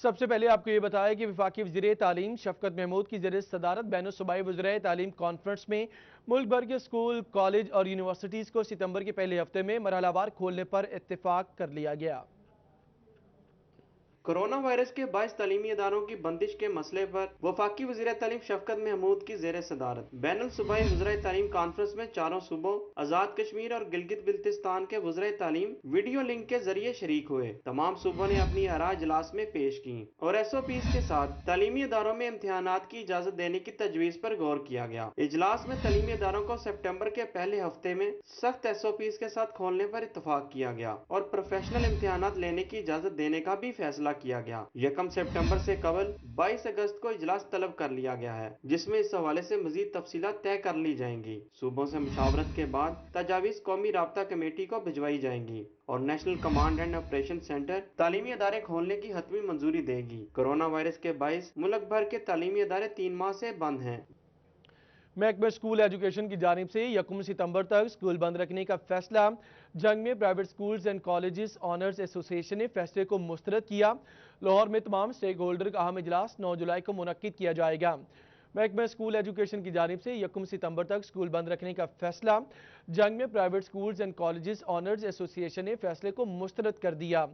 سب سے پہلے آپ کو یہ بتایا کہ وفاقی وزیر تعلیم شفقت محمود کی زیر صدارت بین الصوبائی وزرائے تعلیم کانفرنس میں ملک بھر کے اسکول، کالج اور یونیورسٹیز کو ستمبر کے پہلے ہفتے میں مرحلہ وار کھولنے پر اتفاق کر لیا گیا۔ کرونا وائرس کے باعث تعلیمی اداروں کی بندش کے مسئلے پر وفاقی وزیر تعلیم شفقت محمود کی زیر صدارت بین الصوبائی وزرائے تعلیم کانفرنس میں چاروں صوبوں، آزاد کشمیر اور گلگت بلتستان کے وزرائے تعلیم ویڈیو لنک کے ذریعے شریک ہوئے۔ تمام صوبوں نے اپنی آراء اجلاس میں پیش کی اور ایس او پیز کے ساتھ تعلیمی اداروں میں امتحانات کی اجازت دینے کی تجویز پر غور کیا گیا۔ اجلاس میں تعلیمی اداروں کو سپٹمبر کے پہلے ہفتے میں سخت ایس او پیز کے ساتھ کھولنے پر اتفاق کیا گیا اور پروفیشنل امتحانات لینے کی اجازت دینے کا بھی فیصلہ کیا گیا۔ یکم سپٹمبر سے قبل 22 اگست کو اجلاس طلب کر لیا گیا ہے، جس میں اس حوالے سے مزید تفصیلات طے کر لی جائیں گی۔ صوبوں سے مشاورت کے بعد تجاویز قومی رابطہ کمیٹی کو بھجوائی جائیں گی اور national command and operation centre تعلیمی ادارے کھولنے کی حتمی منظوری دے گی۔ کرونا وائرس کے باعث ملک بھر کے تعلیمی ادارے 3 ماہ سے بند ہیں۔ محکمہ اسکول ایجوکیشن کی جانب سے یکم ستمبر تک اسکول بند رکھنے کا فیصلہ جنگ میں private schools and colleges honours ایسوسی ایشن نے فیصلے کو مسترد کیا۔ لاہور میں تمام سٹیک ہولڈر کا اہم اجلاس 9 جولائی کو منعقد کیا جائے گا۔ محکمہ اسکول ایجوکیشن کی جانب سے یکم ستمبر تک اسکول بند رکھنے کا فیصلہ جنگ میں private schools and colleges honours ایسوسی ایشن نے فیصلے کو مسترد کر دیا۔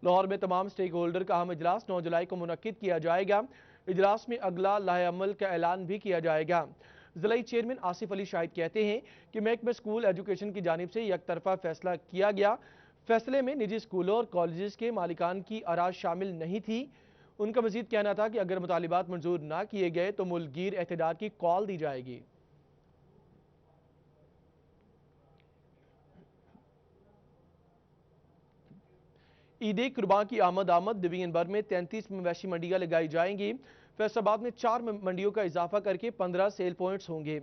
لاہور میں تمام سٹیک ہولڈر کا اہم اجلاس 9 جولائی کو منعقد کیا جائے گا۔ اجلاس میں اگلا لائحہ عمل کا اعلان بھی کیا جائے گا۔ ضلعی چیئرمین آصف علی شاہد کہتے ہیں کہ محکمہ اسکول ایجوکیشن کی جانب سے یک طرفہ فیصلہ کیا گیا۔ فیصلے میں نجی اسکولوں اور کالجز کے مالکان کی آراء شامل نہیں تھی۔ ان کا مزید کہنا تھا کہ اگر مطالبات منظور نہ کیے گئے تو ملک گیر احتجاج کی کال دی جائے گی۔ عید قربان کی آمد ڈویژن بھر میں 33 مویشی منڈیاں لگائی جائیں گی۔ فیصل آباد میں 4 منڈیوں کا اضافہ کر کے 15 سیل پوائنٹس ہوں گے۔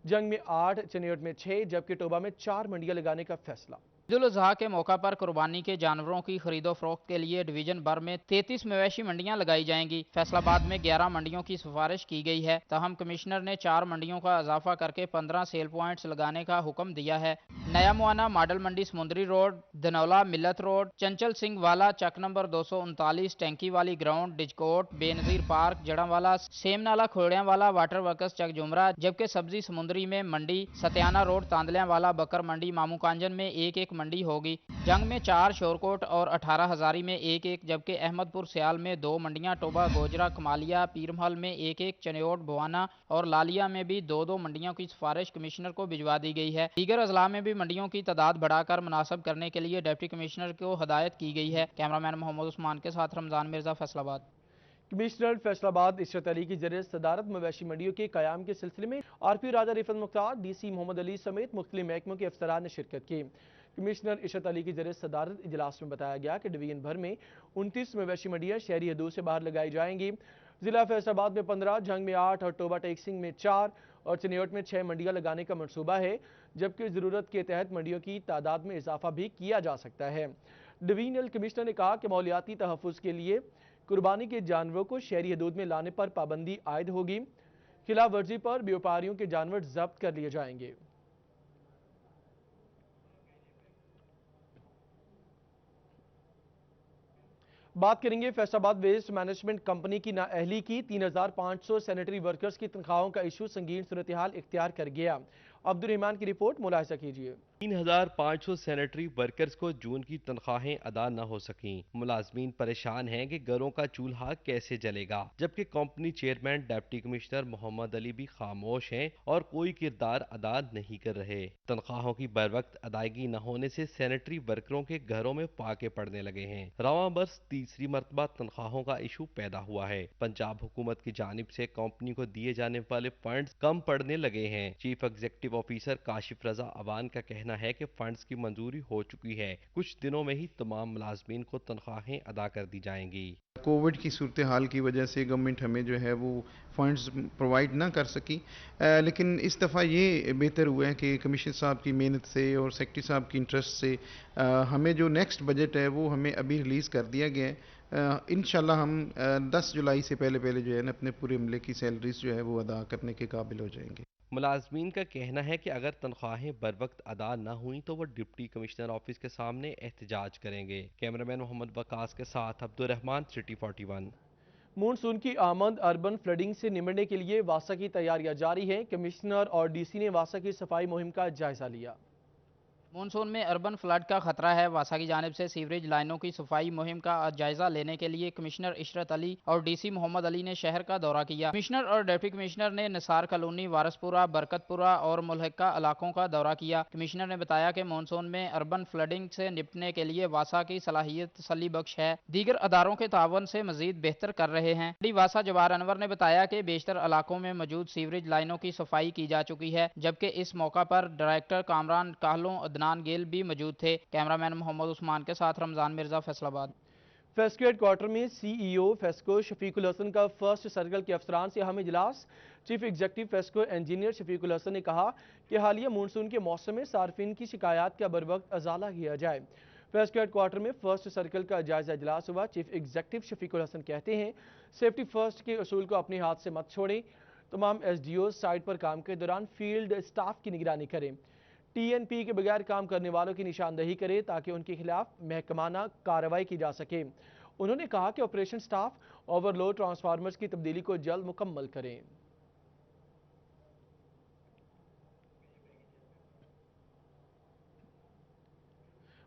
جنگ میں 8، چنیوٹ میں 6 جبکہ ٹوبہ میں 4 منڈیاں لگانے کا فیصلہ۔ عید الاضحیٰ کے موقع پر قربانی کے جانوروں کی خرید و فروخت کے لیے ڈویژن بھر میں 33 مویشی منڈیاں لگائی جائیں گی۔ فیصل آباد میں 11 منڈیوں کی سفارش کی گئی ہے، تاہم کمشنر نے 4 منڈیوں کا اضافہ کر کے 15 سیل پوائنٹس لگانے کا حکم دیا ہے۔ نیا موانا ماڈل منڈی سمندری روڈ، دھنولا ملت روڈ، چنچل سنگھ والا چک نمبر 239 ٹینکی والی گراؤنڈ، ڈجکوٹ، بے نظیر پارک، جڑاں والا، سیم نالا کھوڑیاں والا، واٹر ورکس چک جمرہ، جبکہ سبزی سمندری میں منڈی، ستیانہ روڈ تاندلیاں والا بکر منڈی، مامو کانجن میں ایک منڈی ہوگی۔ جنگ میں 4، شورکوٹ اور 18 ہزاری میں 1، جبکہ احمد پور سیال میں 2 منڈیاں، ٹوبہ گوجرہ کمالیہ پیرمحل میں 1، چنیوٹ بوانا اور لالیہ میں بھی 2 منڈیوں کی سفارش کمشنر کو بھجوا دی گئی ہے۔ دیگر اضلاع میں بھی منڈیوں کی تعداد بڑھا کر مناسب کرنے کے لیے ڈپٹی کمشنر کو ہدایت کی گئی ہے۔ کیمرامین محمد عثمان کے ساتھ رمضان مرزا، فیصل آباد۔ کمشنر فیصل آباد عشرت علی کی زیر صدارت مویشی منڈیوں کے قیام کے سلسلے میں آر پی راجہ رفعت مختار، ڈی سی محمد علی سمیت مختلف محکموں کے افسران نے شرکت کی۔ کمشنر عشرت علی کی زیر صدارت اجلاس میں بتایا گیا کہ ڈویژن بھر میں 29 مویشی منڈیاں شہری حدود سے باہر لگائی جائیں گی۔ ضلع فیصل آباد میں 15، جنگ میں 8 اور ٹوبہ ٹیکسنگ میں 4 اور چنیوٹ میں 6 منڈیاں لگانے کا منصوبہ ہے، جبکہ ضرورت کے تحت منڈیوں کی تعداد میں اضافہ بھی کیا جا سکتا ہے۔ ڈویژنل کمشنر نے کہا کہ ماحولیاتی تحفظ کے لیے قربانی کے جانوروں کو شہری حدود میں لانے پر پابندی عائد ہوگی۔ خلاف ورزی پر بیوپاریوں کے جانور ضبط کر لیے جائیں گے۔ بات کریں گے فیصل آباد ویسٹ مینجمنٹ کمپنی کی نااہلی کی۔ 3500 سینیٹری ورکرز کی تنخواہوں کا ایشو سنگین صورتحال اختیار کر گیا۔ عبد الرحمان کی رپورٹ ملاحظہ کیجیے۔ 3500 سینیٹری ورکرز کو جون کی تنخواہیں ادا نہ ہو سکیں۔ ملازمین پریشان ہیں کہ گھروں کا چولہا کیسے جلے گا، جبکہ کمپنی چیئرمین ڈپٹی کمشنر محمد علی بھی خاموش ہیں اور کوئی کردار ادا نہیں کر رہے۔ تنخواہوں کی بر وقت ادائیگی نہ ہونے سے سینیٹری ورکروں کے گھروں میں پاکے پڑنے لگے ہیں۔ رواں برس تیسری مرتبہ تنخواہوں کا ایشو پیدا ہوا ہے۔ پنجاب حکومت کی جانب سے کمپنی کو دیے جانے والے فنڈز کم پڑنے لگے ہیں۔ چیف ایگزیکٹو آفیسر کاشف رضا اوان کا کہنا ہے کہ فنڈز کی منظوری ہو چکی ہے، کچھ دنوں میں ہی تمام ملازمین کو تنخواہیں ادا کر دی جائیں گی۔ کووڈ کی صورتحال کی وجہ سے گورنمنٹ ہمیں جو ہے وہ فنڈز پرووائڈ نہ کر سکی، لیکن اس دفعہ یہ بہتر ہوا ہے کہ کمشنر صاحب کی محنت سے اور سیکرٹری صاحب کی انٹرسٹ سے ہمیں جو نیکسٹ بجٹ ہے وہ ہمیں ابھی ریلیز کر دیا گیا ہے۔ انشاءاللہ ہم 10 جولائی سے پہلے جو ہے نا اپنے پورے عملے کی سیلریز جو ہے وہ ادا کرنے کے قابل ہو جائیں گے۔ ملازمین کا کہنا ہے کہ اگر تنخواہیں بر وقت ادا نہ ہوئیں تو وہ ڈپٹی کمشنر آفس کے سامنے احتجاج کریں گے۔ کیمرامین محمد وقاص کے ساتھ عبد الرحمان، سٹی 41۔ मानसून की आमद अर्बन फ्लडिंग से निपटने के लिए वासा की तैयारियां जारी हैं। कमिश्नर और डीसी ने वासा की सफाई मुहिम का जायजा लिया। मानसून में अर्बन फ्लड का खतरा है। वासा की जानिब से सीवरेज लाइनों की सफाई मुहिम का जायजा लेने के लिए कमिश्नर इशरत अली और डीसी मोहम्मद अली ने शहर का दौरा किया। कमिश्नर और डिप्टी कमिश्नर ने निसार कॉलोनी, वारसपुरा, बरकतपुरा और मुल्हिका इलाकों का दौरा किया। कमिश्नर ने बताया कि मानसून में अर्बन फ्लडिंग से निपटने के लिए वासा की सलाहियत तसल्ली बख्श है, दीगर अदारों के तावन से मजीद बेहतर कर रहे हैं। डी वासा जवार अनवर ने बताया कि बेशतर इलाकों में मौजूद सीवरेज लाइनों की सफाई की जा चुकी है, जबकि इस मौका पर डायरेक्टर कामरान काहलों गेल भी मौजूद थे। कैमरामैन मोहम्मद उस्मान के साथ रमजान मिर्जा, फैसलाबाद। फेस्को हेडक्वार्टर में सीईओ फेस्को शफीकुल हसन का फर्स्ट सर्कल के अफसरान से अहम इजलास। Chief executive FESCO engineer Shafiqul Hasan ने कहा कि हालिया मानसून के मौसम में सार्फिन की शिकायत का बर वक्त अजाला किया जाए। फेस्को हेडक्वार्टर में फर्स्ट सर्कल का जायजा इजलास हुआ। चीफ एग्जीक्यूटिव शफीकुल हसन कहते हैं, सेफ्टी फर्स्ट के असूल को अपने हाथ से मत छोड़ें। तमाम एसडीओ साइट पर काम के दौरान फील्ड स्टाफ की निगरानी करें। टीएनपी के बगैर काम करने वालों की निशानदही करे ताकि उनके खिलाफ महकमाना कार्रवाई की जा सके। उन्होंने कहा कि ऑपरेशन स्टाफ ओवरलोड ट्रांसफार्मर्स की तब्दीली को जल्द मुकम्मल करें।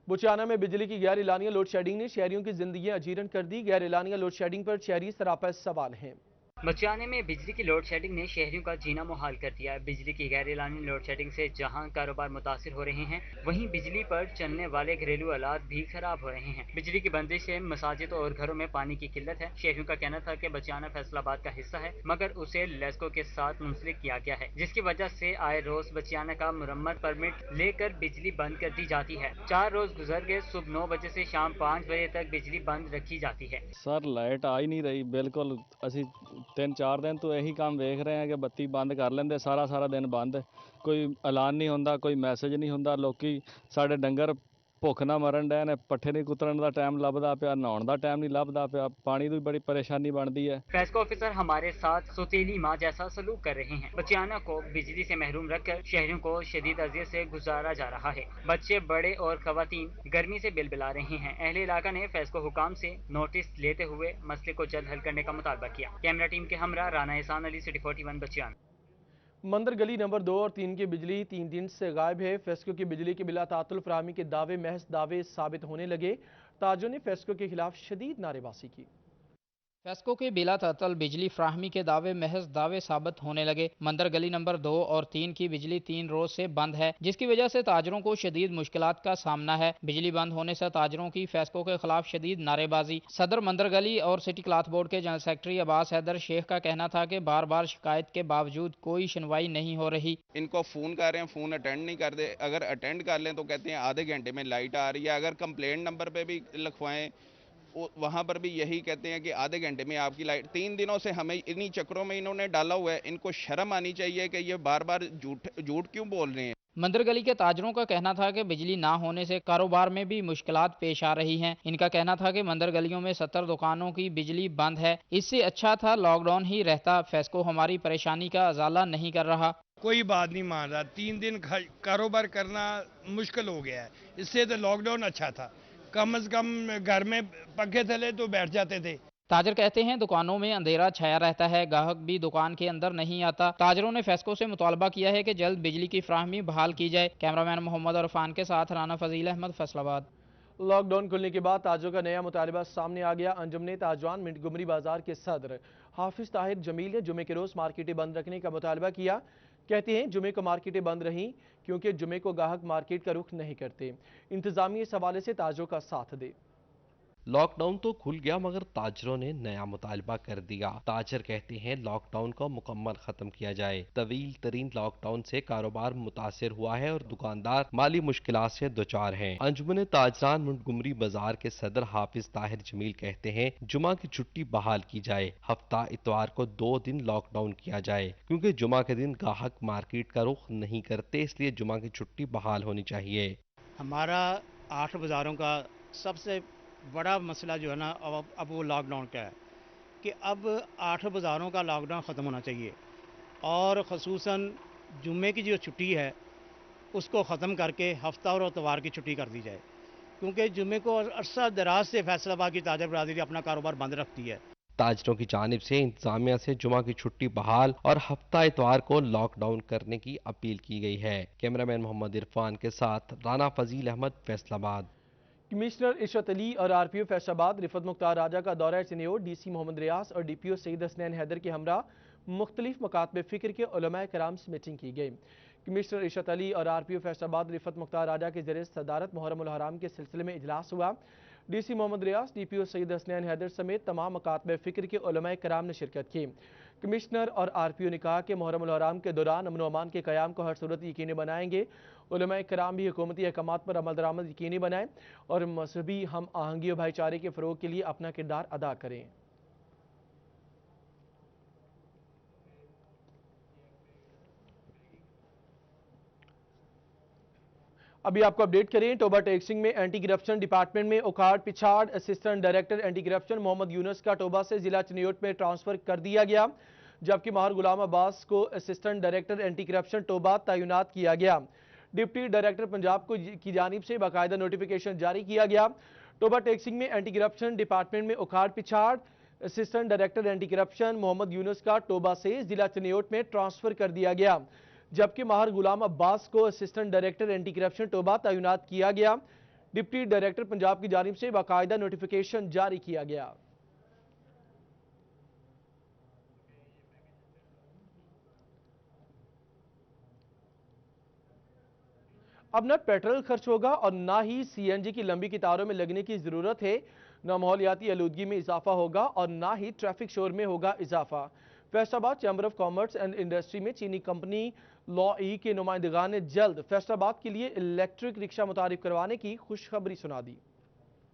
बुचाना में बिजली की गैर एलानिया लोड शेडिंग ने शहरियों की जिंदगी अजीरन कर दी। गैर एलानिया लोड शेडिंग पर शहरी सरापा सवाल हैं। बचियाने में बिजली की लोड शेडिंग ने शहरियों का जीना मुहाल कर दिया है। बिजली की गैर एलानी लोड शेडिंग से जहां कारोबार मुतासिर हो रहे हैं, वहीं बिजली पर चलने वाले घरेलू आलात भी खराब हो रहे हैं। बिजली की बंदिश से मसाजिद और घरों में पानी की किल्लत है। शहरियों का कहना था कि बचियाना फैसलाबाद का हिस्सा है, मगर उसे लेस्को के साथ मुंसलिक किया गया है, जिसकी वजह से आए रोज बचियाना का मुरम्मत परमिट लेकर बिजली बंद कर दी जाती है। 4 रोज गुजर गए। सुबह 9 बजे से शाम 5 बजे तक बिजली बंद रखी जाती है। सर लाइट आ ही नहीं रही बिल्कुल। ਅਸੀਂ 3-4 ਦਿਨ ਤੋਂ ਇਹੀ ਕੰਮ ਵੇਖ ਰਹੇ ਹਾਂ ਕਿ ਬੱਤੀ ਬੰਦ ਕਰ ਲੈਂਦੇ, ਸਾਰਾ ਦਿਨ ਬੰਦ, ਕੋਈ ਐਲਾਨ ਨਹੀਂ ਹੁੰਦਾ, ਕੋਈ ਮੈਸੇਜ ਨਹੀਂ ਹੁੰਦਾ। ਲੋਕੀ ਸਾਡੇ ਡੰਗਰ ਭੁੱਖ ਨਾ ਮਰਨ ਡਏ ਨੇ, ਪੱਠੇ ਨਹੀਂ ਕੁਤਰਨ ਦਾ ਟਾਈਮ ਲੱਭਦਾ ਪਿਆ, ਨਹਾਉਣ ਦਾ ਟਾਈਮ ਨਹੀਂ ਲੱਭਦਾ ਪਿਆ, ਪਾਣੀ ਦੀ बड़ी परेशानी बनती है। फेस्को ऑफिसर हमारे साथ सौतेली माँ जैसा सलूक कर रहे हैं। बचियाना को बिजली से महरूम रखकर शहरियों को शदीद अजियत से गुजारा जा रहा है। बच्चे, बड़े और खवातीन गर्मी से बिलबिला रहे हैं। अहले इलाका ने फेस्को हुकाम से नोटिस लेते हुए मसले को जल्द हल करने का मुतालबा किया। कैमरा टीम के हमरा राना एहसान अली, सिटी 41 बचियाना। मंदर गली नंबर 2 और 3 की बिजली 3 दिन से गायब है। फेस्को की बिजली के बिला तातुल फराहमी के दावे महज दावे साबित होने लगे। ताजों ने फेस्को के खिलाफ शदीद नारेबाजी की। फेस्को के बिला तातल बिजली फ्राहमी के दावे महज दावे साबित होने लगे। मंदर गली नंबर 2 और 3 की बिजली 3 रोज से बंद है, जिसकी वजह से ताजरों को शदीद मुश्किलात का सामना है। बिजली बंद होने से ताजरों की फेस्को के खिलाफ शदीद नारेबाजी। सदर मंदर गली और सिटी क्लॉथ बोर्ड के जनरल सेक्रेटरी अब्बास हैदर शेख का कहना था कि बार बार शिकायत के बावजूद कोई सुनवाई नहीं हो रही। इनको फ़ोन कर रहे हैं, फ़ोन अटेंड नहीं कर दे। अगर अटेंड कर लें तो कहते हैं आधे घंटे में लाइट आ रही है। अगर कंप्लेंट नंबर पे भी लिखवाएं, वहाँ पर भी यही कहते हैं कि आधे घंटे में आपकी लाइट। 3 दिनों से हमें इन्हीं चक्रों में इन्होंने डाला हुआ है। इनको शर्म आनी चाहिए कि ये बार बार झूठ क्यों बोल रहे हैं। मंदर गली के ताजरों का कहना था कि बिजली ना होने से कारोबार में भी मुश्किलात पेश आ रही हैं। इनका कहना था कि मंदर गलियों में 70 दुकानों की बिजली बंद है। इससे अच्छा था लॉकडाउन ही रहता। फेस्को हमारी परेशानी का अजाला नहीं कर रहा। कोई बात नहीं मान रहा। 3 दिन कारोबार करना मुश्किल हो गया है। इससे तो लॉकडाउन अच्छा था, कम से कम घर में पंखे थले तो बैठ जाते थे। ताजर कहते हैं दुकानों में अंधेरा छाया रहता है, गाहक भी दुकान के अंदर नहीं आता। ताजरों ने फेस्को से मुतालबा किया है कि जल्द बिजली की फ्राहमी बहाल की जाए। कैमरामैन मोहम्मद अरफान के साथ राना फजील अहमद, फैसलाबाद। लॉकडाउन खुलने के बाद ताजों का नया मुतालबा सामने आ गया। अंजुमन ताजवान मिंटगुमरी बाजार के सदर हाफिज ताहिर जमील ने जुमे के रोज मार्केटें बंद रखने का मुतालबा किया। कहते हैं जुमे को मार्केटें बंद रहीं क्योंकि जुमे को गाहक मार्केट का रुख नहीं करते। इंतजामिया इस हवाले से ताजों का साथ दे। लॉकडाउन तो खुल गया मगर ताजरों ने नया मुतालबा कर दिया। ताजर कहते हैं लॉकडाउन को मुकम्मल खत्म किया जाए। तवील तरीन लॉकडाउन से कारोबार मुतासिर हुआ है और दुकानदार माली मुश्किलात से दुचार हैं। अंजुमन ताजरान मुंटगुमरी बाजार के सदर हाफिज ताहिर जमील कहते हैं जुमा की छुट्टी बहाल की जाए। हफ्ता इतवार को 2 दिन लॉकडाउन किया जाए क्योंकि जुमा के दिन गाहक मार्केट का रुख नहीं करते, इसलिए जुमा की छुट्टी बहाल होनी चाहिए। हमारा 8 बाज़ारों का सबसे बड़ा मसला जो है ना अब वो लॉकडाउन का है कि अब 8 बाज़ारों का लॉकडाउन ख़त्म होना चाहिए और ख़ुसूसन जुम्मे की जो छुट्टी है उसको ख़त्म करके हफ्ता और इतवार की छुट्टी कर दी जाए, क्योंकि जुम्मे को अरसा दराज से फैसलाबाद की ताजर बरादरी अपना कारोबार बंद रखती है। ताजरों की जानिब से इंतजामिया से जुमा की छुट्टी बहाल और हफ्ता इतवार को लॉक डाउन करने की अपील की गई है। कैमरामैन मोहम्मद इरफान के साथ राना फजील अहमद, फैसलाबाद। कमिश्नर इशरत अली और आरपीओ फैसलाबाद रिफत मुख्तार राजा का दौरा चनियोट डीसी मोहम्मद रियाज और डीपीओ सईद हसनैन हैदर के हमरा मुख्तलिफ मकातब फ़िक्र के उलमाए कराम से मीटिंग की गई। कमिश्नर इशरत अली और आरपीओ फैसलाबाद रिफत मुख्तार राजा के ज़रिए सदारत मुहर्रम उल हराम के सिलसिले में इजलास हुआ। डीसी मोहम्मद रियाज, डीपीओ सईद हसनैन हैदर समेत तमाम मकातब फ़िक्र के उलमाए कराम ने शिरकत की। कमिश्नर और आरपीओ ने कहा कि मुहर्रम उल हराम के दौरान अमन व अमान के क़याम को हर सूरत यकीनी बनाएंगे। उलमाए कराम भी हुकूमती अहकामात पर अमल दरामद यकीनी बनाएं और मजहबी हम आहंगी और भाईचारे के फ़रोग के लिए अपना किरदार अदा करें। अभी आपको अपडेट करें, टोबा टैक्सिंग में एंटी करप्शन डिपार्टमेंट में उखाड़ पिछाड़ assistant director anti corruption Mohammad Younus का टोबा से जिला चनियोट में ट्रांसफर कर दिया गया, जबकि माहर गुलाम अब्बास को assistant director anti corruption Toba तैनात किया गया। डिप्टी डायरेक्टर पंजाब की जानिब से बाकायदा नोटिफिकेशन जारी किया गया। टोबा टैक्सिंग में एंटी करप्शन डिपार्टमेंट में उखाड़ पिछाड़ assistant director anti corruption Mohammad Younus का टोबा से जिला चनियोट में ट्रांसफर कर दिया गया, जबकि माहर गुलाम अब्बास को assistant director anti corruption Toba तैनात किया गया। डिप्टी डायरेक्टर पंजाब की जानिब से बाकायदा नोटिफिकेशन जारी किया गया। अब न पेट्रोल खर्च होगा और ना ही सीएनजी की लंबी कतारों में लगने की जरूरत है, न माहौलियाती आलूदगी में इजाफा होगा और ना ही ट्रैफिक शोर में होगा इजाफा। Faisalabad chamber of commerce and industry में चीनी कंपनी लॉ ई के नुमाइंदगान ने जल्द फैसलाबाद के लिए इलेक्ट्रिक रिक्शा मुतारिफ करवाने की खुशखबरी सुना दी।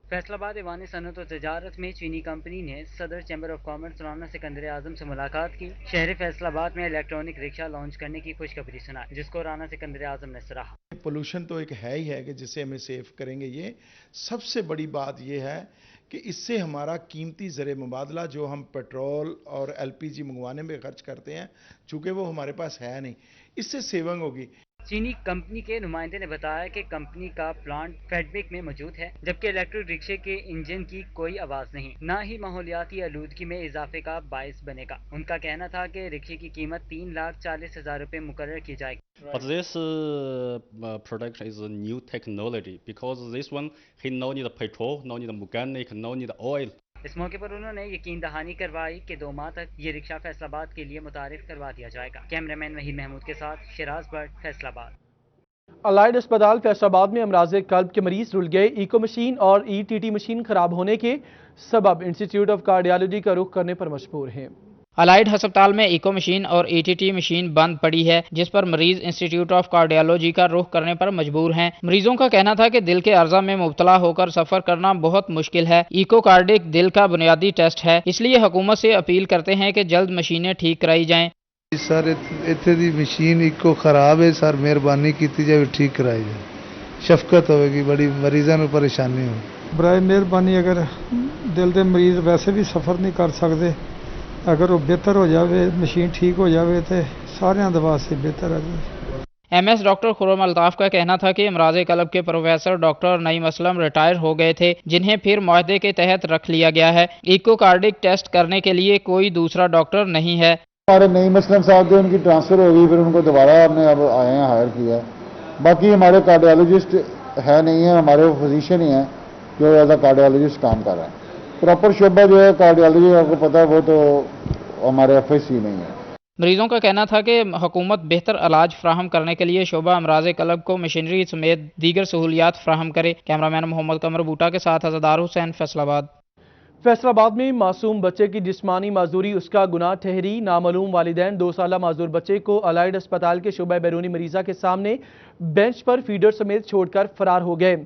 फैसलाबाद ऐवान सनत और तजारत में चीनी कंपनी ने सदर chamber of commerce Rana Sikandar Azam से मुलाकात की। शहर फैसलाबाद में इलेक्ट्रॉनिक रिक्शा लॉन्च करने की खुशखबरी सुनाई, जिसको राना सिकंदर आजम ने सराहा। पोल्यूशन तो एक है ही है कि जिससे हमें सेव करेंगे, ये सबसे बड़ी बात ये है कि इससे हमारा कीमती ज़र मुबादला जो हम पेट्रोल और एलपीजी मंगवाने में खर्च करते हैं, चूँकि वो हमारे पास है नहीं, इससे सेविंग होगी। चीनी कंपनी के नुमाइंदे ने बताया कि कंपनी का प्लांट फेडबिक में मौजूद है, जबकि इलेक्ट्रिक रिक्शे के इंजन की कोई आवाज़ नहीं, ना ही माहौलियाती आलूदगी में इजाफे का बायस बनेगा। उनका कहना था कि रिक्शे की कीमत 3,40,000 रुपये मुकर्रर की जाएगी। But this product is a new technology because this one he no need petrol, no need mechanic, no need oil. इस मौके पर उन्होंने यकीन दहानी करवाई कि 2 माह तक ये रिक्शा फैसलाबाद के लिए मुतारिफ करवा दिया जाएगा। कैमरामैन वहीद महमूद के साथ शिराज भट्ट, फैसलाबाद। अलाइड अस्पताल फैसलाबाद में अमराज कल्ब के मरीज रुल गए। इको मशीन और ईटीटी मशीन खराब होने के सबब इंस्टीट्यूट ऑफ कार्डियोलॉजी का रुख करने पर मजबूर हैं। अलाइड अस्पताल में इको मशीन और ईटीटी मशीन बंद पड़ी है, जिस पर मरीज इंस्टीट्यूट ऑफ कार्डियोलॉजी का रुख करने पर मजबूर हैं। मरीजों का कहना था कि दिल के अर्जा में मुब्तला होकर सफर करना बहुत मुश्किल है। इको कार्डिक दिल का बुनियादी टेस्ट है, इसलिए हुकूमत से अपील करते हैं कि जल्द मशीनें ठीक कराई जाएं। सर इत्थे दी मशीन इको खराब है सर, मेहरबानी की जाए ठीक कराई जाए, शफकत होगी, बड़ी मरीजों में परेशानी हो। बराए मेहरबानी अगर दिल के मरीज वैसे भी सफर नहीं कर सकते, अगर वो बेहतर हो जाए, मशीन ठीक हो जाए तो सारे वास्ते बेहतर है। MS डॉक्टर खुर्रम अल्ताफ का कहना था कि अमराज कल्ब के professor doctor Naeem Aslam retire हो गए थे, जिन्हें फिर मुआहदे के तहत रख लिया गया है। इको कार्डिक टेस्ट करने के लिए कोई दूसरा डॉक्टर नहीं है। हमारे नईम असलम साहब थे, उनकी ट्रांसफर हो गई, फिर उनको दोबारा हमने अब आए हैं हायर किया। बाकी हमारे कार्डियोलॉजिस्ट है नहीं है, हमारे वो फिजिशियन ही हैं जो एज अ कार्डियोलॉजिस्ट काम कर रहे हैं। प्रॉपर शोबा जो है कार्डियोलॉजी, आपको पता है, वो तो हमारे FSC नहीं है। मरीजों का कहना था कि हुकूमत बेहतर इलाज फ्राहम करने के लिए शोबा अमराज कल्ब को मशीनरी समेत दीगर सहूलियात फ्राहम करे। कैमरामैन मोहम्मद कमर बूटा के साथ अज़दार हुसैन, फैसलाबाद। फैसलाबाद में मासूम बच्चे की जिस्मानी माजूरी उसका गुनाह ठहरी। नामालूम वालिदैन 2 साला माजूर बच्चे को अलाइड अस्पताल के शोबा बैरूनी मरीजा के सामने बेंच पर फीडर समेत छोड़कर फरार हो गए।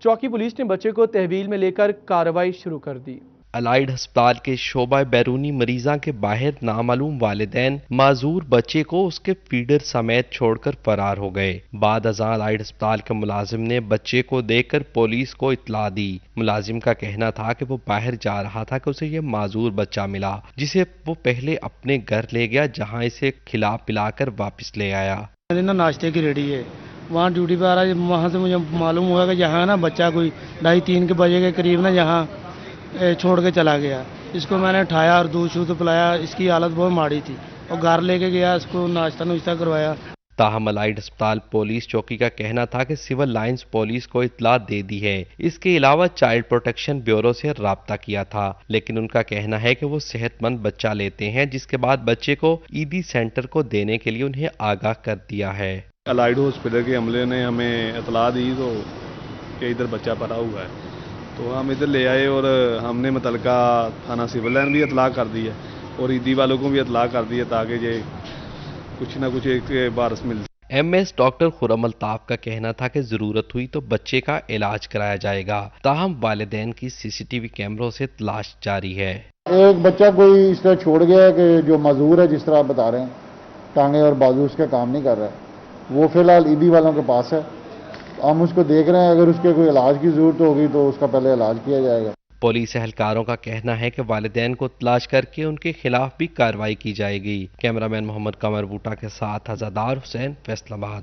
चौकी पुलिस ने बच्चे को तहवील में लेकर कार्रवाई शुरू कर दी। अलाइड अस्पताल के शोबा बैरूनी मरीजा के बाहर नामालूम वालिदैन माजूर बच्चे को उसके फीडर समेत छोड़कर फरार हो गए। बाद अज़ां अलाइड अस्पताल के मुलाजिम ने बच्चे को देखकर पुलिस को इत्तला दी। मुलाजिम का कहना था कि वो बाहर जा रहा था कि उसे ये माजूर बच्चा मिला, जिसे वो पहले अपने घर ले गया, जहाँ इसे खिला पिलाकर वापस ले आया। नाश्ते की रेडी है, वहाँ ड्यूटी पर आ रहा है। वहाँ से मुझे मालूम हुआ कि यहाँ ना बच्चा कोई 2:30-3 के बजे के करीब ना यहाँ छोड़ के चला गया। اس کو میں نے اٹھایا اور دودھ شودھ پلایا. اس کی حالت بہت ماڑی تھی اور گھر لے کے گیا, اس کو ناشتہ نوشتہ کروایا. تاہم الائیڈ ہسپتال پولیس چوکی کا کہنا تھا کہ سول لائنز پولیس کو اطلاع دے دی ہے. اس کے علاوہ چائلڈ پروٹیکشن بیورو سے رابطہ کیا تھا, لیکن ان کا کہنا ہے کہ وہ صحت مند بچہ لیتے ہیں, جس کے بعد بچے کو عیدی سینٹر کو دینے کے لیے انہیں آگاہ کر دیا ہے. الائیڈ ہاسپٹل کے عملے نے ہمیں اطلاع دی تو کہ ادھر بچہ پڑا ہوا ہے, تو ہم ادھر لے آئے اور ہم نے متعلقہ تھانہ سول لائن بھی اطلاع کر دی ہے اور عیدی والوں کو بھی اطلاع کر دی ہے تاکہ یہ کچھ نہ کچھ ایک بارس مل. ایم ایس ڈاکٹر خرم الطاف کا کہنا تھا کہ ضرورت ہوئی تو بچے کا علاج کرایا جائے گا. تاہم والدین کی سی سی ٹی وی کیمروں سے تلاش جاری ہے. ایک بچہ کوئی اس طرح چھوڑ گیا ہے کہ جو معذور ہے, جس طرح آپ بتا رہے ہیں, ٹانگیں اور بازو اس کے کام نہیں کر رہا ہے, وہ فی الحال عیدی والوں کے پاس ہے. ہم اس کو دیکھ رہے ہیں, اگر اس کے کوئی علاج کی ضرورت ہوگی تو اس کا پہلے علاج کیا جائے گا. پولیس اہلکاروں کا کہنا ہے کہ والدین کو تلاش کر کے ان کے خلاف بھی کارروائی کی جائے گی. کیمرامین محمد قمر بوٹا کے ساتھ عزادار حسین, فیصل آباد.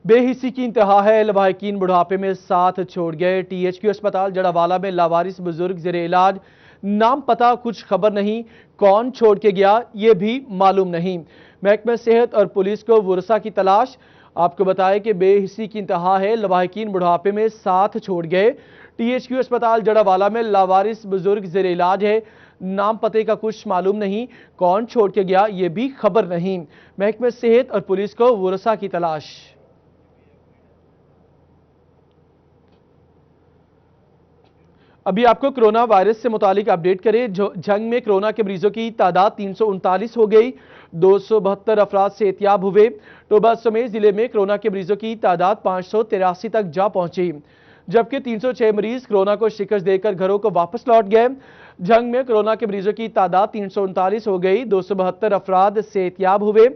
بے حسی کی انتہا ہے. لواحقین بڑھاپے میں ساتھ چھوڑ گئے. ٹی ایچ کیو اسپتال جڑاوالا میں لاوارث بزرگ زیر علاج, نام پتہ کچھ خبر نہیں, کون چھوڑ کے گیا یہ بھی معلوم نہیں. محکمہ صحت اور پولیس کو ورثہ کی تلاش. آپ کو بتائیں کہ بے حسی کی انتہا ہے. لواحقین بڑھاپے میں ساتھ چھوڑ گئے. ٹی ایچ کیو اسپتال جڑاوالا میں لاوارث بزرگ زیر علاج ہے, نام پتے کا کچھ معلوم نہیں, کون چھوڑ کے گیا یہ بھی خبر نہیں. محکمہ صحت اور پولیس کو ورثہ کی تلاش. ابھی آپ کو کرونا وائرس سے متعلق اپڈیٹ کریں. جنگ میں کرونا کے مریضوں کی تعداد 339 ہو گئی. 272 افراد صحتیاب ہوئے. ٹوبہ سمیت ضلع میں کرونا کے مریضوں کی تعداد 583 تک جا پہنچی, جبکہ 306 مریض کرونا کو شکست دے کر گھروں کو واپس لوٹ گئے. جنگ میں کرونا کے مریضوں کی تعداد 339 ہو گئی. 272 افراد صحتیاب ہوئے.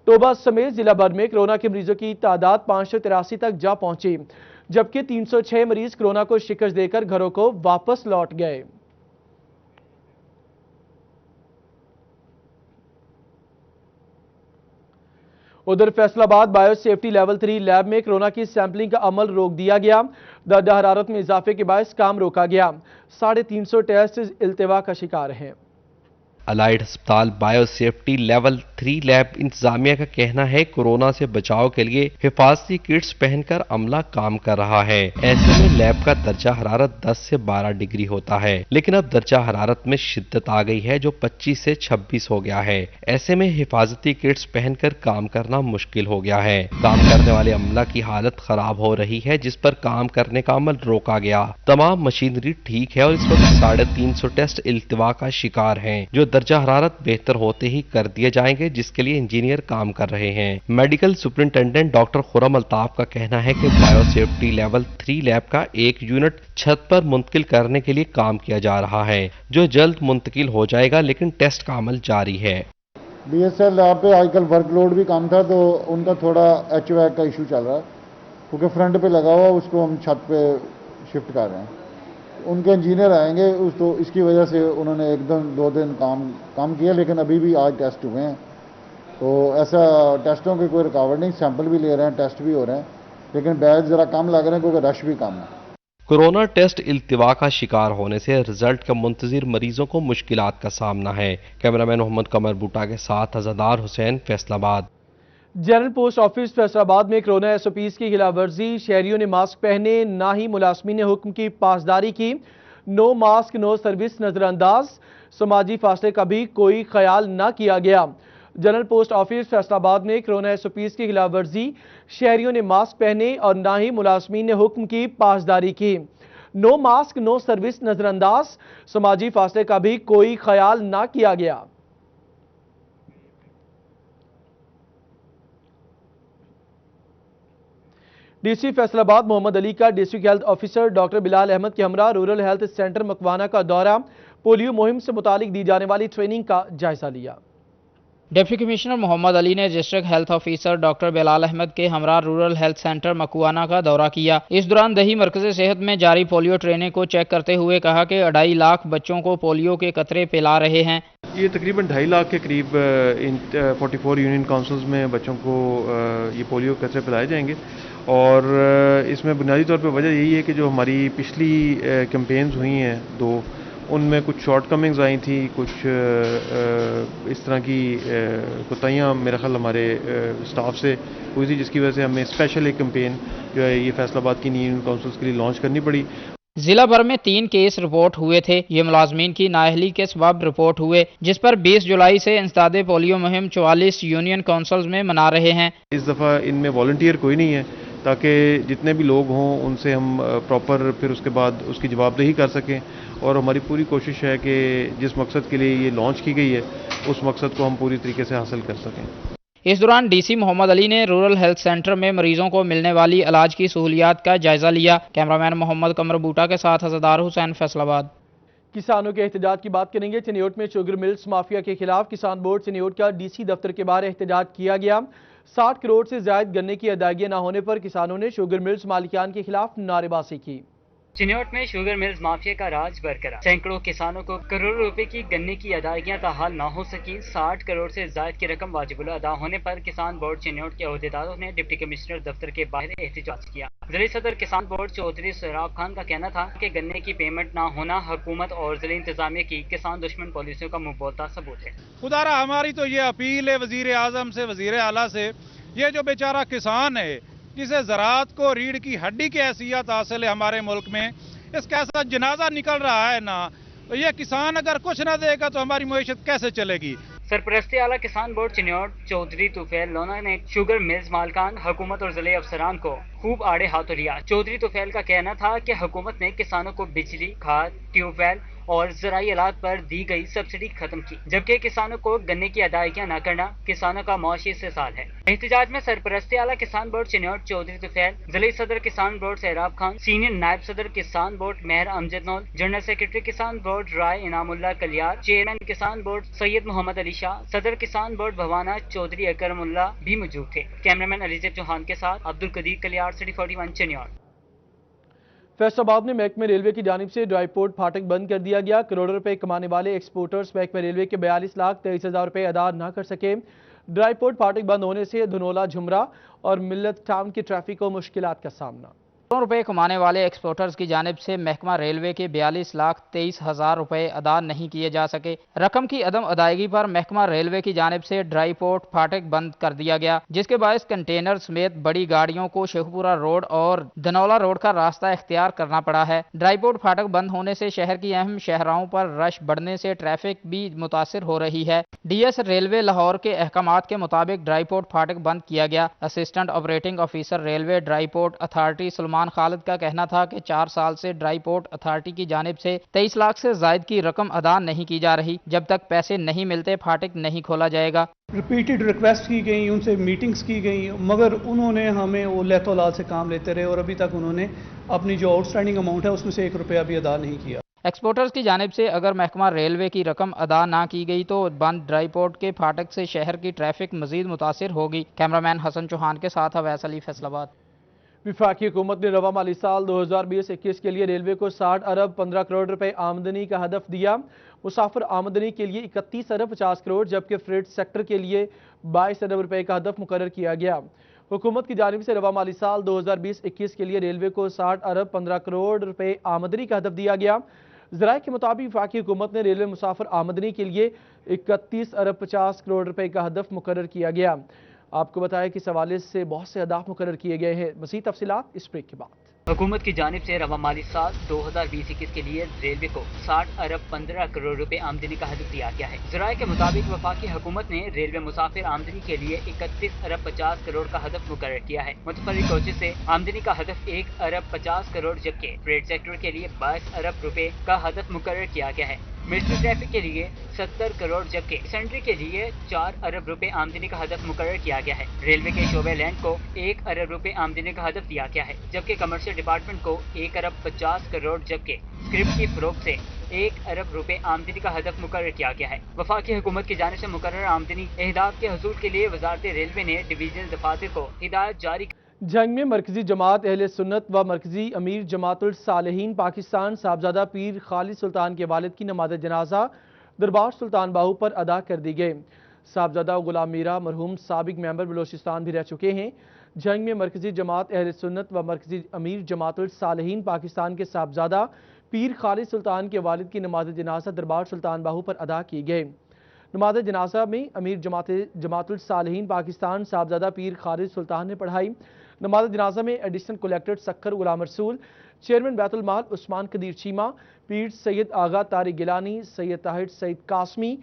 ٹوبہ سمیت ضلع بھر میں کرونا کے مریضوں کی تعداد 583 تک جا پہنچی, جبکہ 306 مریض کرونا کو شکست دے کر گھروں کو واپس لوٹ گئے. ادھر فیصل آباد بائیو سیفٹی لیول 3 لیب میں کرونا کی سیمپلنگ کا عمل روک دیا گیا. درجہ حرارت میں اضافے کے باعث کام روکا گیا. 350 ٹیسٹ التوا کا شکار ہیں. الائیڈ ہسپتال بائیو سیفٹی لیول 3 لیب انتظامیہ کا کہنا ہے کورونا سے بچاؤ کے لیے حفاظتی کٹس پہن کر عملہ کام کر رہا ہے. ایسے میں لیب کا درجہ حرارت 10 سے 12 ڈگری ہوتا ہے, لیکن اب درجہ حرارت میں شدت آ گئی ہے جو 25 سے 26 ہو گیا ہے. ایسے میں حفاظتی کٹس پہن کر کام کرنا مشکل ہو گیا ہے. کام کرنے والے عملہ کی حالت خراب ہو رہی ہے, جس پر کام کرنے کا عمل روکا گیا. تمام مشینری ٹھیک ہے اور اس وقت 350 ٹیسٹ التوا کا شکار ہیں, جو درجہ حرارت بہتر ہوتے ہی کر دیے جائیں گے, جس کے لیے انجینئر کام کر رہے ہیں. میڈیکل سپرنٹینڈنٹ ڈاکٹر خرم الطاف کا کہنا ہے کہ بائیو سیفٹی لیول 3 لیب کا ایک یونٹ چھت پر منتقل کرنے کے لیے کام کیا جا رہا ہے, جو جلد منتقل ہو جائے گا, لیکن ٹیسٹ کا عمل جاری ہے. بی ایس ایل لیب پہ آج کل ورک لوڈ بھی کم تھا, تو ان کا تھوڑا ایچ ویک کا ایشو چل رہا ہے, کیونکہ فرنٹ پہ لگا ہوا اس کو ہم چھت پہ شفٹ کر رہے ہیں. ان کے انجینئر آئیں گے, تو اس کی وجہ سے انہوں نے 1-2 دن کام کیا, لیکن ابھی بھی آج ٹیسٹ ہوئے ہیں, تو ایسا ٹیسٹوں کی کوئی رکاوٹ نہیں. سیمپل بھی لے رہے ہیں, ٹیسٹ بھی ہو رہے ہیں, لیکن بیچ ذرا کم لگ رہے ہیں کیونکہ رش بھی کم ہے. کورونا ٹیسٹ التوا کا شکار ہونے سے رزلٹ کا منتظر مریضوں کو مشکلات کا سامنا ہے. کیمرامین محمد قمر بوٹا کے ساتھ عزادار حسین, فیصل آباد. جنرل پوسٹ آفس فیصل آباد میں کرونا ایس او پیز کی خلاف ورزی. شہریوں نے ماسک پہنے, نہ ہی ملازمین نے حکم کی پاسداری کی. نو ماسک نو سروس نظر انداز. سماجی فاصلے کا بھی کوئی خیال نہ کیا گیا. جنرل پوسٹ آفس فیصل آباد میں کرونا ایس او پیز کی خلاف ورزی. شہریوں نے ماسک پہنے اور نہ ہی ملازمین نے حکم کی پاسداری کی. نو ماسک نو سروس نظر انداز. سماجی فاصلے کا بھی کوئی خیال نہ کیا گیا. ڈی سی فیصل آباد محمد علی کا ڈسٹرکٹ ہیلتھ آفیسر ڈاکٹر بلال احمد کے ہمراہ رورل ہیلتھ سینٹر مکوانا کا دورہ. پولیو مہم سے متعلق دی جانے والی ٹریننگ کا جائزہ لیا. ڈپٹی کمشنر محمد علی نے ڈسٹرکٹ ہیلتھ آفیسر ڈاکٹر بلال احمد کے ہمراہ رورل ہیلتھ سینٹر مکوانا کا دورہ کیا. اس دوران دیہی مرکز صحت میں جاری پولیو ٹریننگ کو چیک کرتے ہوئے کہا کہ 2.5 لاکھ بچوں کو پولیو کے قطرے پلا رہے ہیں. یہ تقریباً 2.5 لاکھ کے قریب 44 یونین کونسلز میں بچوں کو یہ پولیو قطرے پلائے جائیں گے, اور اس میں بنیادی طور پہ وجہ یہی ہے کہ جو ہماری پچھلی کیمپینز ہوئی ہیں 2, उनमें कुछ शॉर्ट कमिंग्स आई थी, कुछ इस तरह की कोताहियाँ मेरा ख्याल हमारे स्टाफ से हुई थी, जिसकी वजह से हमें स्पेशल एक कैंपेन जो है ये फैसलाबाद की यूनियन काउंसिल्स के लिए लॉन्च करनी पड़ी। जिला भर में 3 केस रिपोर्ट हुए थे। ये मुलाजमीन की नाअहली के सबब रिपोर्ट हुए, जिस पर 20 जुलाई से इंसदादे पोलियो मुहिम 44 यूनियन काउंसिल्स में मना रहे हैं। इस दफ़ा इनमें वॉलंटियर कोई नहीं है, ताकि जितने भी लोग हों उनसे हम प्रॉपर फिर उसके बाद उसकी जवाबदेही कर सकें, और हमारी पूरी कोशिश है कि जिस मकसद के लिए ये लॉन्च की गई है उस मकसद को हम पूरी तरीके से हासिल कर सकें। इस दौरान डीसी मोहम्मद अली ने रूरल हेल्थ सेंटर में मरीजों को मिलने वाली इलाज की सहूलियात का जायजा लिया। कैमरामैन मोहम्मद कमर बूटा के साथ हज़रदार हुसैन, फैसलाबाद। किसानों के एहतजाज की बात करेंगे। चिन्योट में शुगर मिल्स माफिया के खिलाफ किसान बोर्ड चिन्योट का डीसी दफ्तर के बाहर एहतजाज किया गया। 60 करोड़ से ज्यादा गन्ने की अदायगी न होने पर किसानों ने शुगर मिल्स मालिकान के खिलाफ नारेबाजी की। चिन्योट में शुगर मिल्स माफिया का राज बरकरार। सैकड़ों किसानों को करोड़ों रुपए की गन्ने की अदायगियां ताहाल न हो सकी। 60 करोड़ से ज्यादा की रकम वाजिबुल अदा होने पर किसान बोर्ड चिन्योट के अहदेदारों ने डिप्टी कमिश्नर दफ्तर के बाहर एहतजाज किया। जिले सदर किसान बोर्ड चौधरी सोहराब खान का कहना था कि गन्ने की पेमेंट न होना हुकूमत और जिले इंतजामिया की किसान दुश्मन पॉलिसियों का मुंह बोलता सबूत है। खुदारा हमारी तो ये अपील है वजीर आजम से, वजीर आला से, ये जो बेचारा किसान है जिसे ज़राअत को रीढ़ की हड्डी की हैसियत हासिल है हमारे मुल्क में, इसका ऐसा जनाजा निकल रहा है ना, तो ये किसान अगर कुछ ना देगा तो हमारी मईशत कैसे चलेगी। सरपरस्ती आला किसान बोर्ड चिन्योट चौधरी तुफैल लोना ने शुगर मिल्स मालकान, हुकूमत और जिले अफसरान को खूब आड़े हाथों लिया। चौधरी तुफैल का कहना था कि हुकूमत ने किसानों को बिजली, खाद, ट्यूबवेल और ज़राई आलात पर दी गई सब्सिडी खत्म की, जबकि किसानों को गन्ने की अदायगियां न करना किसानों का मुआशी इस्तेसाल है। एहतजाज में सरपरस्ती आला किसान बोर्ड चिन्योट चौधरी तुफैल, जिले सदर किसान बोर्ड सहराब खान, सीनियर नायब सदर किसान बोर्ड मेहर अमजद नौल, जनरल सेक्रेटरी किसान बोर्ड राय इनामुल्लाह कलियार, चेयरमैन किसान बोर्ड सैयद मोहम्मद अली शाह, सदर किसान बोर्ड भवाना चौधरी अकरमुल्लाह भी मौजूद थे। कैमरामैन अलीजेब चौहान के साथ अब्दुल कदीर कलियार, सिटी 41 चिन्योट। फैसलाबाद में महकमे रेलवे की जानिब से ड्राईपोर्ट फाटक बंद कर दिया गया। करोड़ों रुपए कमाने वाले एक्सपोर्टर्स महकमे रेलवे के 42,23,000 रुपए अदा न कर सके। ड्राईपोर्ट फाटक बंद होने से धनोला, झुमरा और मिल्लत टाउन की ट्रैफिक को मुश्किलात का सामना। करोड़ों रुपए कमाने वाले एक्सपोर्टर्स की जानिब से महकमा रेलवे के 42,23,000 रुपए अदा नहीं किए जा सके। रकम की अदम अदायगी पर महकमा रेलवे की जानिब से ड्राईपोर्ट फाटक बंद कर दिया गया, जिसके बायस कंटेनर समेत बड़ी गाड़ियों को शेखपुरा रोड और धनौला रोड का रास्ता इख्तियार करना पड़ा है। ड्राईपोर्ट फाटक बंद होने से शहर की अहम शहराओं पर रश बढ़ने से ट्रैफिक भी मुतासिर हो रही है। डीएस रेलवे लाहौर के अहकामात के मुताबिक ड्राईपोर्ट फाटक बंद किया गया। Assistant operating officer railway dry port authority Salman Khalid का कहना था कि 4 साल से ड्राईपोर्ट अथॉरिटी की जानिब से 23 लाख से ज्यादा की रकम अदा नहीं की जा रही। जब तक पैसे नहीं मिलते फाटक नहीं खोला जाएगा। रिपीटेड रिक्वेस्ट की गई, उनसे मीटिंग्स की गई, मगर उन्होंने हमें वो लेतो लाल से काम लेते रहे और अभी तक उन्होंने अपनी जो आउटस्टैंडिंग अमाउंट है उसमें से 1 रुपया भी अदा नहीं किया। एक्सपोर्टर्स की जानिब से अगर महकमा रेलवे की रकम अदा ना की गई तो बंद ड्राईपोर्ट के फाटक से शहर की ट्रैफिक मजीद मुतासिर होगी। कैमरामैन हसन चौहान के साथ अवैस अली, फैसलाबाद। विफाकी हुकूमत ने रवा माली साल 2020-21 के लिए रेलवे को 60 अरब 15 करोड़ रुपए आमदनी का हदफ दिया। मुसाफिर आमदनी के लिए 31 अरब 50 करोड़ जबकि फ्रेट सेक्टर के लिए 22 अरब रुपए का हदफ मुकर्रर किया गया। हुकूमत की जानिब से रवा माली साल 2020-21 के लिए रेलवे को 60 अरब 15 करोड़ रुपए आमदनी का हदफ दिया गया। ज़राए के मुताबिक वफाकी हुकूमत ने रेलवे मुसाफिर आमदनी के लिए 31 अरब 50 करोड़ रुपए का हदफ मुकर्रर किया गया। आपको बताया कि इस हवाले से बहुत से अहदाफ मुकर्रर किए गए हैं। मज़ीद तफसीलात इस ब्रेक के बाद। हुकूमत की जानिब से रवा माली साल 2020-21 के लिए रेलवे को 60 अरब 15 करोड़ रुपए आमदनी का हदफ दिया गया है। ज़राए के मुताबिक वफाकी हुकूमत ने रेलवे मुसाफिर आमदनी के लिए 31 अरब 50 करोड़ का हदफ मुकर्रर किया है। मुतफर्रिक कोचेस से आमदनी का हदफ 1 अरब 50 करोड़ जबकि फ्रेट सेक्टर के लिए 22 अरब रुपए का हदफ मुकर्रर किया गया है। मिलिट्री ट्रैफिक के लिए 70 करोड़ जबकि सेंट्री के लिए 4 अरब रुपए आमदनी का हदफ मुकर्रर किया गया है। रेलवे के शोबे लैंड को 1 अरब रुपए आमदनी का हदफ दिया गया है जबकि कमर्शियल डिपार्टमेंट को 1 अरब 50 करोड़ जबकि स्क्रिप्ट की फरोख्त से 1 अरब रुपए आमदनी का हदफ मुकर्रर किया गया है। वफाकी हुकूमत की जानिब से मुकर्रर आमदनी अहदाफ के हसूल के लिए वजारत रेलवे ने डिवीजनल दफातर को हिदायत जारी। जंग में मरकजी जमात अहले सुन्नत व मरकजी अमीर जमातुल सालेहीन पाकिस्तान साहबजादा पीर खालिद सुल्तान के वालिद की नमाज जनाजा दरबार सुल्तान बाहू पर अदा कर दी गई। साहबजादा गुलाम मीरा मरहूम साबिक मेंबर बलोचिस्तान भी रह चुके हैं। जंग में मरकजी जमात अहले सुन्नत व मरकजी अमीर जमातुल सालेहीन पाकिस्तान के साहबजादा پیر خالد سلطان کے والد کی نماز جنازہ دربار سلطان باہو پر ادا کی گئی۔ نماز جنازہ میں امیر جماعت الصالحین پاکستان صاحبزادہ پیر خالد سلطان نے پڑھائی۔ نماز جنازہ میں ایڈیشنل کلیکٹر سکھر غلام رسول، چیئرمین بیت المال عثمان قدیر چیمہ، پیر سید آغا طارق گیلانی، سید طاہر سید قاسمی،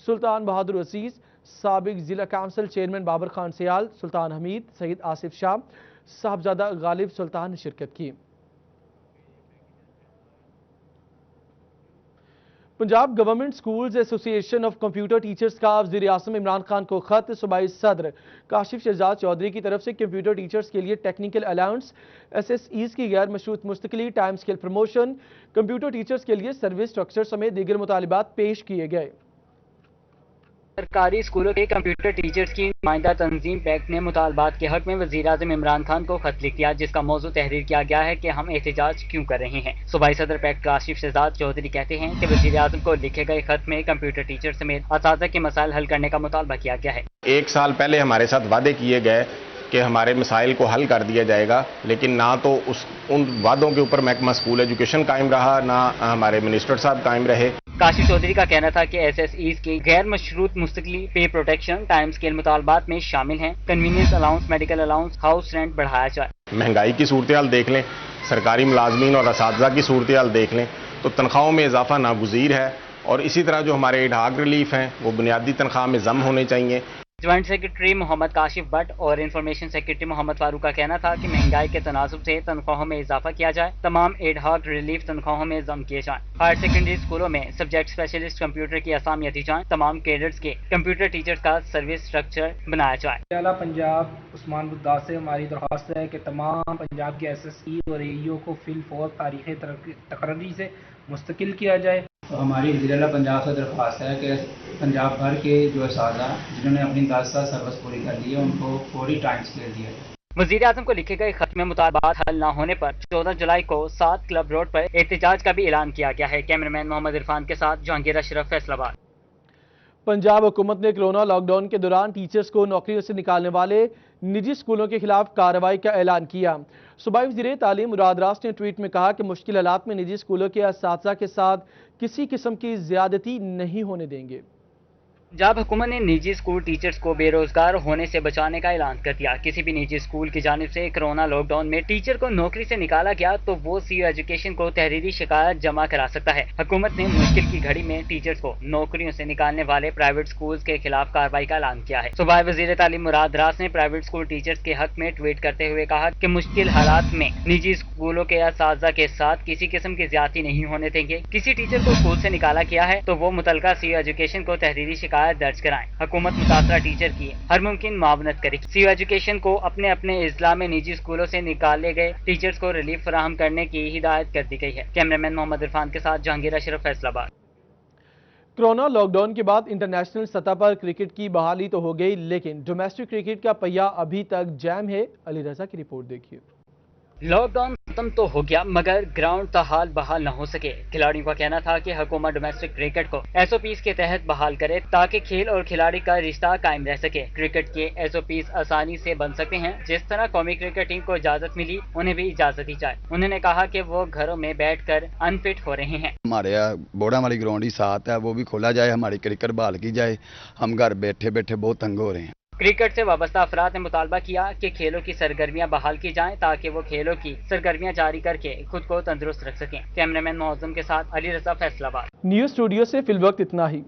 سلطان بہادر عزیز، سابق ضلع کونسل چیئرمین بابر خان سیال، سلطان حمید، سید آصف شاہ، صاحبزادہ غالب سلطان نے شرکت کی۔ پنجاب گورنمنٹ سکولز ایسوسی ایشن آف کمپیوٹر ٹیچرز کا وزیر اعظم عمران خان کو خط، صوبائی صدر کاشف شہزاد چودھری کی طرف سے کمپیوٹر ٹیچرز کے لیے ٹیکنیکل الاؤنس، SSEs کی غیر مشروط مستقلی، time scale promotion, computer teachers کے لیے سروس اسٹرکچر سمیت دیگر مطالبات پیش کیے گئے۔ سرکاری اسکولوں کے کمپیوٹر ٹیچرز کی نمائندہ تنظیم پیکٹ نے مطالبات کے حق میں وزیر اعظم عمران خان کو خط لکھ دیا، جس کا موضوع تحریر کیا گیا ہے کہ ہم احتجاج کیوں کر رہے ہیں۔ صوبائی صدر پیکٹ کاشف شہزاد چودھری کہتے ہیں کہ وزیر اعظم کو لکھے گئے خط میں کمپیوٹر ٹیچر سمیت اساتذہ کے مسائل حل کرنے کا مطالبہ کیا گیا ہے۔ 1 سال پہلے ہمارے ساتھ وعدے کیے گئے کہ ہمارے مسائل کو حل کر دیا جائے گا، لیکن نہ تو ان وعدوں کے اوپر محکمہ اسکول ایجوکیشن قائم رہا، نہ ہمارے منسٹر صاحب قائم رہے۔ کاشف چودھری کا کہنا تھا کہ SSEs کی غیر مشروط مستقلی، پے پروٹیکشن، ٹائم اسکیل مطالبات میں شامل ہیں۔ Convenience allowance, medical allowance, house rent بڑھایا جائے۔ مہنگائی کی صورتحال دیکھ لیں، سرکاری ملازمین اور اساتذہ کی صورتحال دیکھ لیں تو تنخواہوں میں اضافہ ناگزیر ہے، اور اسی طرح جو ہمارے ایڈہاک ریلیف ہیں وہ بنیادی تنخواہ میں ضم ہونے چاہیے۔ Joint secretary Muhammad Kashif but اور انفارمیشن سیکرٹری محمد فاروق کا کہنا تھا کہ مہنگائی کے تناسب سے تنخواہوں میں اضافہ کیا جائے، تمام ایڈ ہاک ریلیف تنخواہوں میں ضم کیے جائیں، ہائر سیکنڈری اسکولوں میں سبجیکٹ اسپیشلسٹ کمپیوٹر کی اسامیاں دی جائیں، تمام کیڈرز کے کمپیوٹر ٹیچرز کا سروس اسٹرکچر بنایا جائے۔ اعلیٰ پنجاب عثمان بدار سے ہماری درخواست ہے کہ تمام پنجاب کے SSE اور AEO کو فی الفور تاریخ تقرری سے مستقل کیا جائے۔ ہماری وزیر اعلیٰ پنجاب سے درخواست ہے کہ پنجاب بھر کے جو اساتذہ جنہوں نے اپنی 10 سال سروس پوری کر لی ہے ان کو فوری ٹائم اسکیل دیا جائے۔ وزیر اعظم کو لکھے گئے خط میں مطالبات حل نہ ہونے پر 14 جولائی کو 7 کلب روڈ پر احتجاج کا بھی اعلان کیا گیا ہے۔ کیمرامین محمد عرفان کے ساتھ جہانگیر اشرف، فیصل آباد۔ پنجاب حکومت نے کرونا لاک ڈاؤن کے دوران ٹیچرز کو نوکریوں سے نکالنے والے نجی اسکولوں کے خلاف کارروائی کا اعلان کیا۔ صوبائی وزیر تعلیم مراد راس نے ٹویٹ میں کہا کہ مشکل حالات میں نجی اسکولوں کے اساتذہ کے ساتھ کسی قسم کی زیادتی نہیں ہونے دیں گے۔ پنجاب حکومت نے نجی اسکول ٹیچرز کو بے روزگار ہونے سے بچانے کا اعلان کر دیا۔ کسی بھی نجی اسکول کی جانب سے کرونا لاک ڈاؤن میں ٹیچر کو نوکری سے نکالا گیا تو وہ CU ایجوکیشن کو تحریری شکایت جمع کرا سکتا ہے۔ حکومت نے مشکل کی گھڑی میں ٹیچرز کو نوکریوں سے نکالنے والے پرائیویٹ اسکولز کے خلاف کارروائی کا اعلان کیا ہے۔ صوبائی وزیر تعلیم مراد راس نے پرائیویٹ اسکول ٹیچرز کے حق میں ٹویٹ کرتے ہوئے کہا کہ مشکل حالات میں نجی اسکولوں کے اساتذہ کے ساتھ کسی قسم کی زیادتی نہیں ہونے دیں گے۔ کسی ٹیچر کو اسکول سے نکالا گیا ہے تو وہ متعلقہ CU ایجوکیشن کو تحریری شکایت درج کرائیں۔ حکومت متاثرہ ٹیچر کی ہر ممکن معاونت کرے۔ CU ایجوکیشن کو اپنے اضلاع میں نجی اسکولوں سے نکالے گئے ٹیچرز کو ریلیف فراہم کرنے کی ہدایت کر دی گئی ہے۔ کیمرامین محمد عرفان کے ساتھ جہانگیر اشرف، فیصل آباد۔ کرونا لاک ڈاؤن کے بعد انٹرنیشنل سطح پر کرکٹ کی بحالی تو ہو گئی، لیکن ڈومیسٹک کرکٹ کا پہیہ ابھی تک جام ہے۔ علی رضا کی رپورٹ دیکھیے۔ لاک ڈاؤن ختم تو ہو گیا مگر گراؤنڈ تاحال بحال نہ ہو سکے۔ کھلاڑیوں کا کہنا تھا کہ حکومت ڈومیسٹک کرکٹ کو SOPs کے تحت بحال کرے تاکہ کھیل اور کھلاڑی کا رشتہ قائم رہ سکے۔ کرکٹ کے SOPs آسانی سے بن سکتے ہیں، جس طرح قومی کرکٹ ٹیم کو اجازت ملی انہیں بھی اجازت دی جائے۔ انہوں نے کہا کہ وہ گھروں میں بیٹھ کر انفٹ ہو رہے ہیں۔ ہمارے بوڑا والی گراؤنڈ ہی ساتھ ہے، وہ بھی کھولا جائے، ہماری کرکٹ بحال کی جائے۔ ہم گھر بیٹھے بیٹھے بہت تنگ ہو رہے ہیں۔ کرکٹ سے وابستہ افراد نے مطالبہ کیا کہ کھیلوں کی سرگرمیاں بحال کی جائیں تاکہ وہ کھیلوں کی سرگرمیاں جاری کر کے خود کو تندرست رکھ سکیں۔ کیمرامین معظم کے ساتھ علی رضا، فیصل آباد۔ نیوز اسٹوڈیو سے فی الوقت اتنا ہی۔